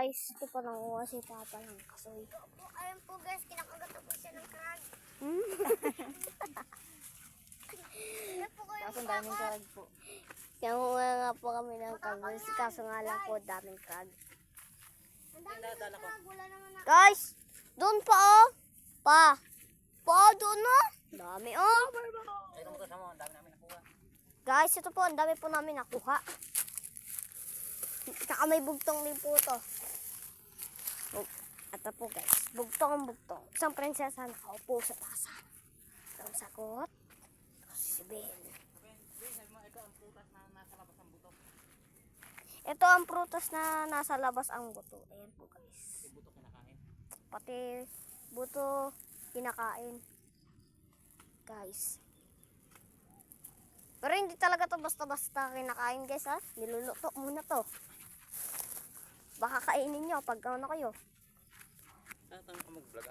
Guys, ito pa nanguha si Papa ng kasoy. Ayun po guys, kinakagat po siya ng crab. Kaso daming krag po. Nanguha nga po kami ng kasoy. Kaso nga lang po daming krag. Ang dami ng crab, wala naman na. Guys, doon pa oh. Pa doon oh. Dami oh. Guys, ito po, ang dami po namin nakuha. Saka may bugtong din po to. Ito po guys, bugtong. Isang prinsesa nakaupo sa tasa. Ang sagot, si Ben. Ito ang prutas na nasa labas ang buto. Ayan po guys. Pati buto kinakain. Guys. Pero hindi talaga to basta-basta kinakain guys ha. Niluluto muna to. Baka kainin nyo pag ano kayo. Tatang ka mag-vlog